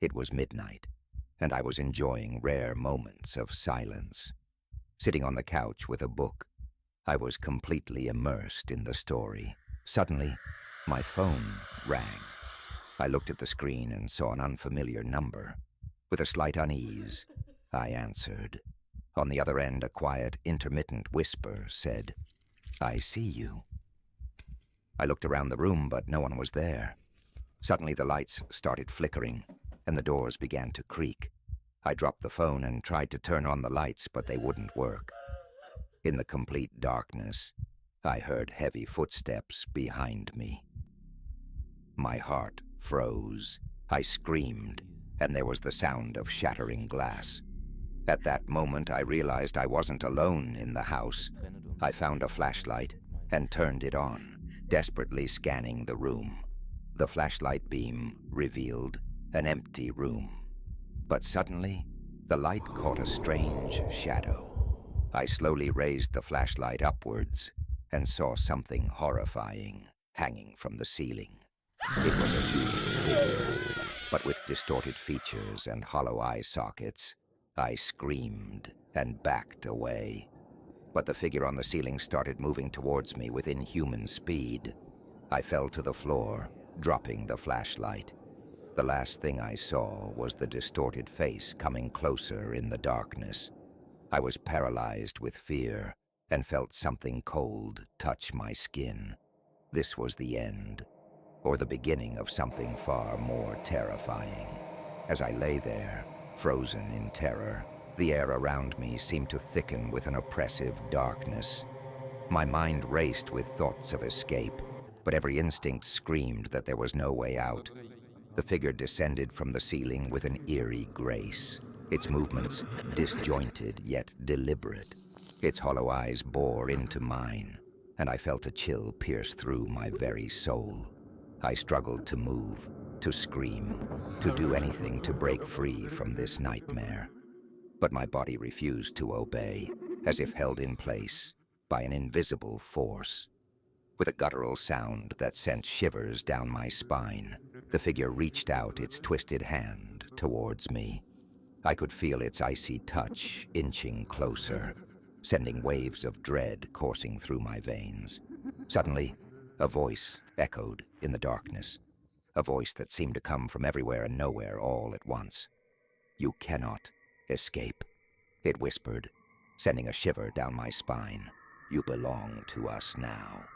It was midnight, and I was enjoying rare moments of silence. Sitting on the couch with a book, I was completely immersed in the story. Suddenly, my phone rang. I looked at the screen and saw an unfamiliar number. With a slight unease, I answered. On the other end, a quiet, intermittent whisper said, "I see you." I looked around the room, but no one was there. Suddenly, the lights started flickering, and the doors began to creak. I dropped the phone and tried to turn on the lights, but they wouldn't work. In the complete darkness, I heard heavy footsteps behind me. My heart froze. I screamed, and there was the sound of shattering glass. At that moment, I realized I wasn't alone in the house. I found a flashlight and turned it on, desperately scanning the room. The flashlight beam revealed an empty room. But suddenly, the light caught a strange shadow. I slowly raised the flashlight upwards and saw something horrifying hanging from the ceiling. It was a human figure, but with distorted features and hollow eye sockets. I screamed and backed away. But the figure on the ceiling started moving towards me with inhuman speed. I fell to the floor, dropping the flashlight. The last thing I saw was the distorted face coming closer in the darkness. I was paralyzed with fear and felt something cold touch my skin. This was the end, or the beginning of something far more terrifying. As I lay there, frozen in terror, the air around me seemed to thicken with an oppressive darkness. My mind raced with thoughts of escape, but every instinct screamed that there was no way out. The figure descended from the ceiling with an eerie grace, its movements disjointed yet deliberate. Its hollow eyes bore into mine, and I felt a chill pierce through my very soul. I struggled to move, to scream, to do anything to break free from this nightmare. But my body refused to obey, as if held in place by an invisible force. With a guttural sound that sent shivers down my spine, the figure reached out its twisted hand towards me. I could feel its icy touch inching closer, sending waves of dread coursing through my veins. Suddenly, a voice echoed in the darkness, a voice that seemed to come from everywhere and nowhere all at once. "You cannot escape," it whispered, sending a shiver down my spine. "You belong to us now."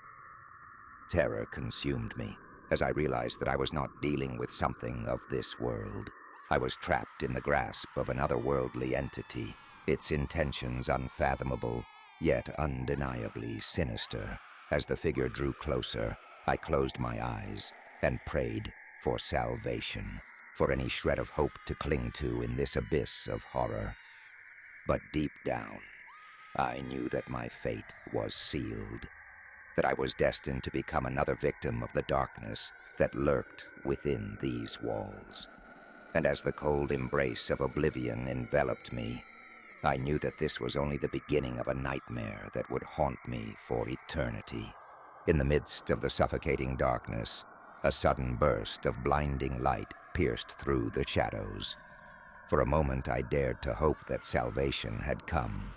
Terror consumed me as I realized that I was not dealing with something of this world. I was trapped in the grasp of an otherworldly entity, its intentions unfathomable, yet undeniably sinister. As the figure drew closer, I closed my eyes and prayed for salvation, for any shred of hope to cling to in this abyss of horror. But deep down, I knew that my fate was sealed, that I was destined to become another victim of the darkness that lurked within these walls. And as the cold embrace of oblivion enveloped me, I knew that this was only the beginning of a nightmare that would haunt me for eternity. In the midst of the suffocating darkness, a sudden burst of blinding light pierced through the shadows. For a moment I dared to hope that salvation had come,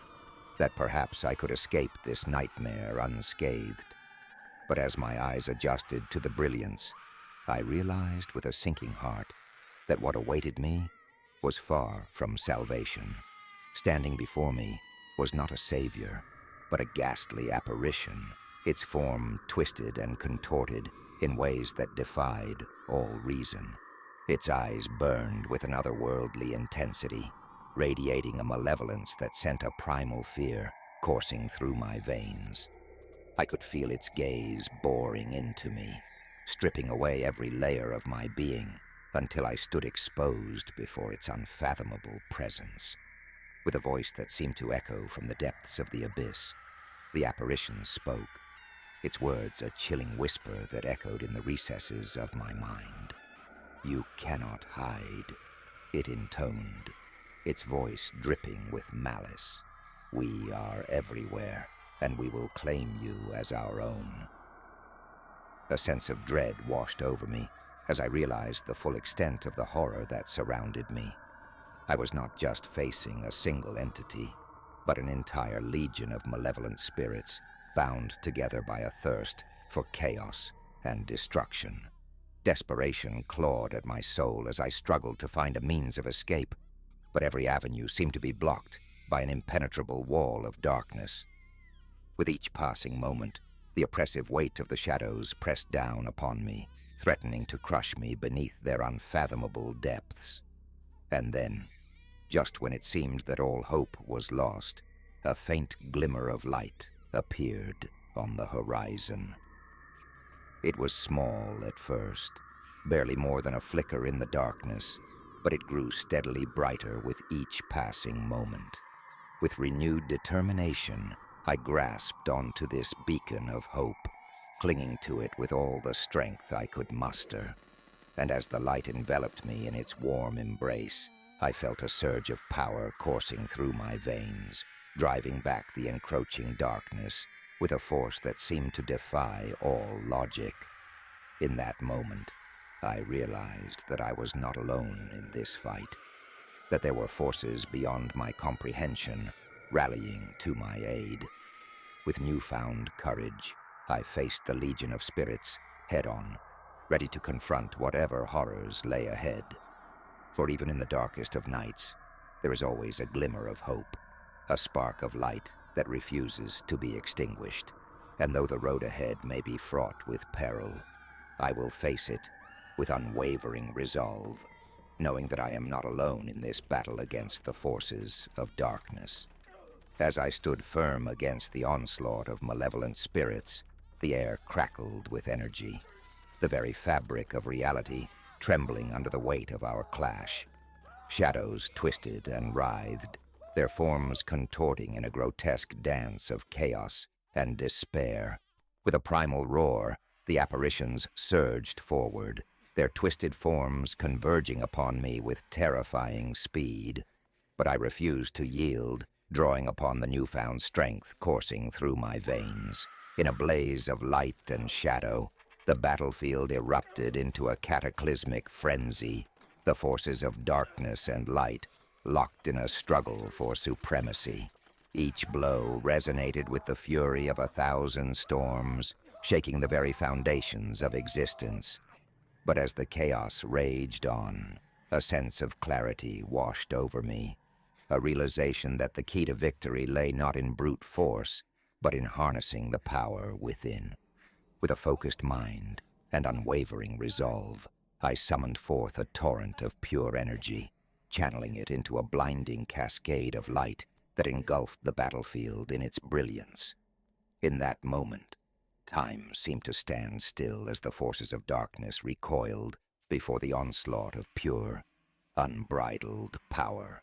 that perhaps I could escape this nightmare unscathed. But as my eyes adjusted to the brilliance, I realized with a sinking heart that what awaited me was far from salvation. Standing before me was not a savior, but a ghastly apparition, its form twisted and contorted in ways that defied all reason. Its eyes burned with an otherworldly intensity, radiating a malevolence that sent a primal fear coursing through my veins. I could feel its gaze boring into me, stripping away every layer of my being until I stood exposed before its unfathomable presence. With a voice that seemed to echo from the depths of the abyss, the apparition spoke, its words a chilling whisper that echoed in the recesses of my mind. "You cannot hide," it intoned, its voice dripping with malice. "We are everywhere, and we will claim you as our own." A sense of dread washed over me, as I realized the full extent of the horror that surrounded me. I was not just facing a single entity, but an entire legion of malevolent spirits bound together by a thirst for chaos and destruction. Desperation clawed at my soul as I struggled to find a means of escape, but every avenue seemed to be blocked by an impenetrable wall of darkness. With each passing moment, the oppressive weight of the shadows pressed down upon me, threatening to crush me beneath their unfathomable depths. And then, just when it seemed that all hope was lost, a faint glimmer of light appeared on the horizon. It was small at first, barely more than a flicker in the darkness, but it grew steadily brighter with each passing moment. With renewed determination, I grasped onto this beacon of hope, clinging to it with all the strength I could muster. And as the light enveloped me in its warm embrace, I felt a surge of power coursing through my veins, driving back the encroaching darkness with a force that seemed to defy all logic. In that moment, I realized that I was not alone in this fight, that there were forces beyond my comprehension rallying to my aid. With newfound courage, I faced the legion of spirits head-on, ready to confront whatever horrors lay ahead. For even in the darkest of nights, there is always a glimmer of hope, a spark of light that refuses to be extinguished. And though the road ahead may be fraught with peril, I will face it with unwavering resolve, knowing that I am not alone in this battle against the forces of darkness. As I stood firm against the onslaught of malevolent spirits, the air crackled with energy, the very fabric of reality trembling under the weight of our clash. Shadows twisted and writhed, their forms contorting in a grotesque dance of chaos and despair. With a primal roar, the apparitions surged forward, their twisted forms converging upon me with terrifying speed. But I refused to yield, drawing upon the newfound strength coursing through my veins. In a blaze of light and shadow, the battlefield erupted into a cataclysmic frenzy, the forces of darkness and light locked in a struggle for supremacy. Each blow resonated with the fury of 1,000 storms, shaking the very foundations of existence. But as the chaos raged on, a sense of clarity washed over me, a realization that the key to victory lay not in brute force, but in harnessing the power within. With a focused mind and unwavering resolve, I summoned forth a torrent of pure energy, channeling it into a blinding cascade of light that engulfed the battlefield in its brilliance. In that moment, time seemed to stand still as the forces of darkness recoiled before the onslaught of pure, unbridled power.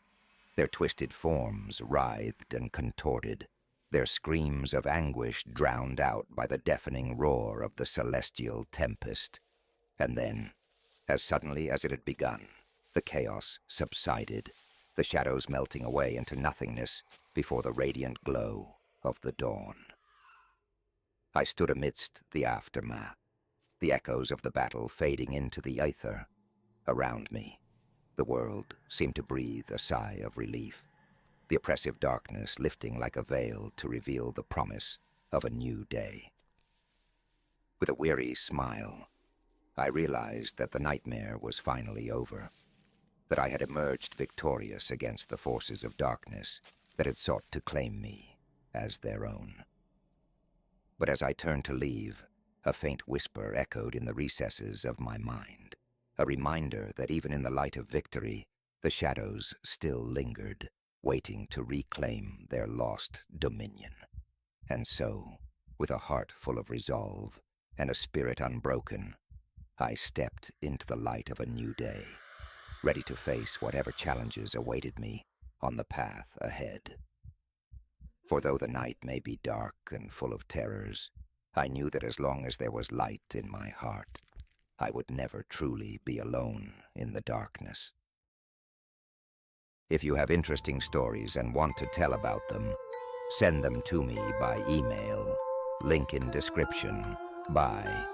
Their twisted forms writhed and contorted, their screams of anguish drowned out by the deafening roar of the celestial tempest. And then, as suddenly as it had begun, the chaos subsided, the shadows melting away into nothingness before the radiant glow of the dawn. I stood amidst the aftermath, the echoes of the battle fading into the ether. Around me, the world seemed to breathe a sigh of relief, the oppressive darkness lifting like a veil to reveal the promise of a new day. With a weary smile, I realized that the nightmare was finally over, that I had emerged victorious against the forces of darkness that had sought to claim me as their own. But as I turned to leave, a faint whisper echoed in the recesses of my mind, a reminder that even in the light of victory, the shadows still lingered, waiting to reclaim their lost dominion. And so, with a heart full of resolve and a spirit unbroken, I stepped into the light of a new day, ready to face whatever challenges awaited me on the path ahead. For though the night may be dark and full of terrors, I knew that as long as there was light in my heart, I would never truly be alone in the darkness. If you have interesting stories and want to tell about them, send them to me by email. Link in description. Bye.